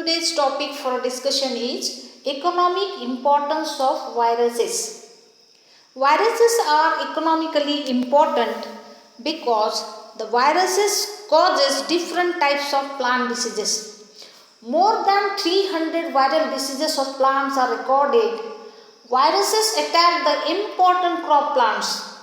Today's topic for discussion is economic importance of viruses. Viruses are economically important because the viruses causes different types of plant diseases. More than 300 viral diseases of plants are recorded. Viruses attack the important crop plants.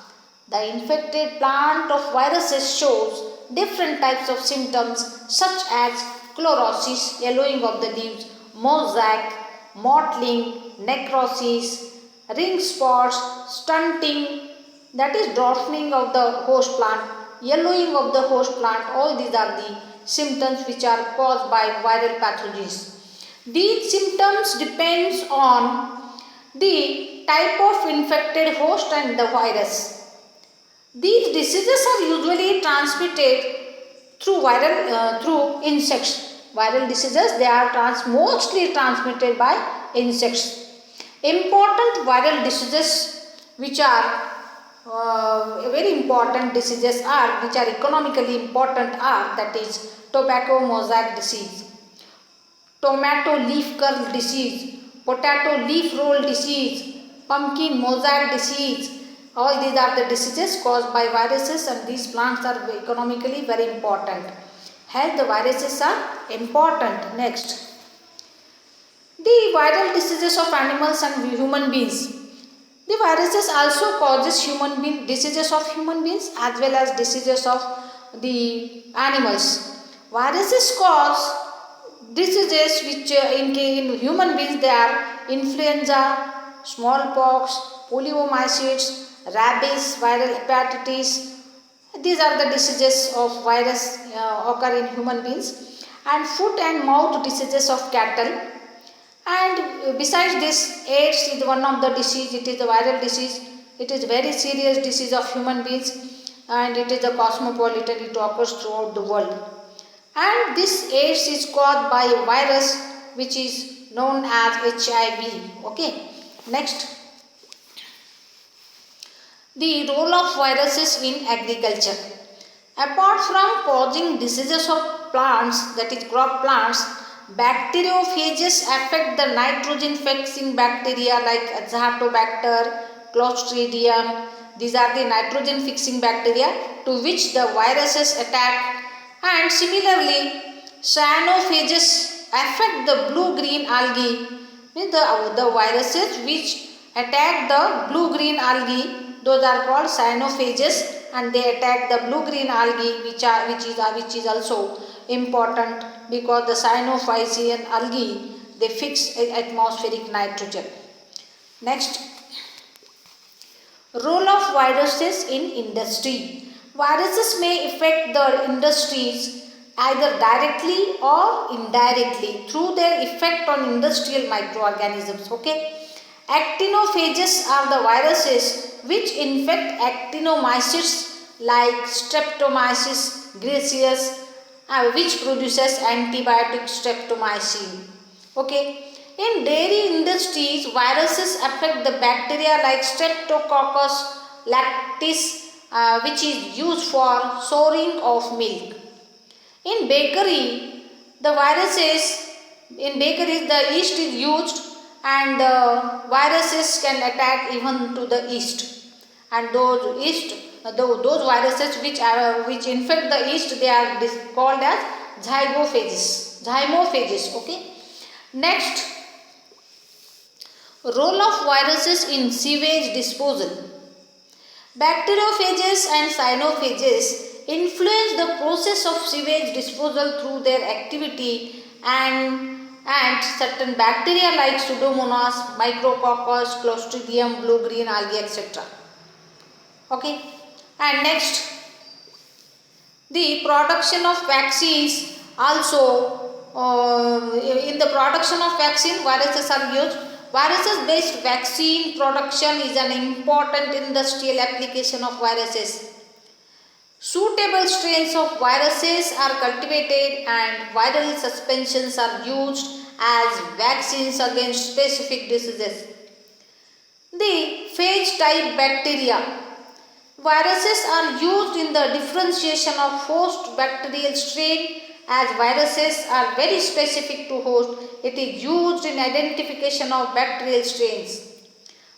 The infected plant of viruses shows different types of symptoms such as chlorosis, yellowing of the leaves, mosaic, mottling, necrosis, ring spots, stunting, that is dwarfing of the host plant, yellowing of the host plant. All these are the symptoms which are caused by viral pathogens. These symptoms depends on the type of infected host and the virus. These diseases are usually transmitted through insects. Viral diseases, they are mostly transmitted by insects. Important viral diseases which are very important diseases are, which are economically important are, that is tobacco mosaic disease, tomato leaf curl disease, potato leaf roll disease, pumpkin mosaic disease. All these are the diseases caused by viruses, and these plants are economically very important. Hence the viruses are important. Next, the viral diseases of animals and human beings. The viruses also causes diseases of human beings as well as diseases of the animals. Viruses cause diseases which in human beings they are influenza, smallpox, poliomyelitis, rabies, viral hepatitis. These are the diseases of virus occur in human beings, and foot and mouth diseases of cattle. And besides this, AIDS is one of the disease. It is a viral disease. It is very serious disease of human beings, and it is a cosmopolitan. It occurs throughout the world. And this AIDS is caused by a virus which is known as HIV. Okay. Next, the role of viruses in agriculture. Apart from causing diseases of plants, that is crop plants, bacteriophages affect the nitrogen fixing bacteria like Azotobacter, Clostridium. These are the nitrogen fixing bacteria to which the viruses attack. And similarly, cyanophages affect the blue-green algae. The viruses which attack the blue-green algae, those are called cyanophages, and they attack the blue-green algae, which is also important because the cyanophysian algae they fix atmospheric nitrogen. Next, role of viruses in industry. Viruses may affect the industries either directly or indirectly through their effect on industrial microorganisms. Okay. Actinophages are the viruses which infect actinomycetes like Streptomyces gracious, which produces antibiotic streptomycin. Okay. In dairy industries, viruses affect the bacteria like Streptococcus lactis, which is used for souring of milk. In bakery, the viruses, in bakeries the yeast is used, and the viruses can attack even to the yeast. And those viruses which infect the yeast, they are called as zymophages. Okay. Next, role of viruses in sewage disposal. Bacteriophages and cyanophages influence the process of sewage disposal through their activity, and certain bacteria like Pseudomonas, Micrococcus, Clostridium, blue-green algae, etc. Okay. And next, the production of vaccines also. In the production of vaccine, viruses are used. Virus-based vaccine production is an important industrial application of viruses. Suitable strains of viruses are cultivated and viral suspensions are used as vaccines against specific diseases. The phage type bacteria. Viruses are used in the differentiation of host bacterial strain as viruses are very specific to host, it is used in identification of bacterial strains.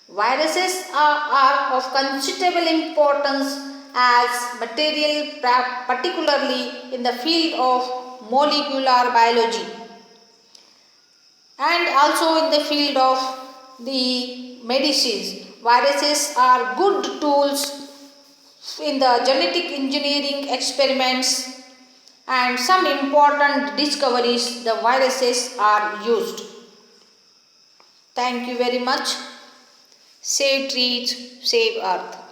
Viruses are of considerable importance as material, particularly in the field of molecular biology and also in the field of the medicines. Viruses are good tools in the genetic engineering experiments, and some important discoveries the viruses are used. Thank you very much. Save trees, save earth.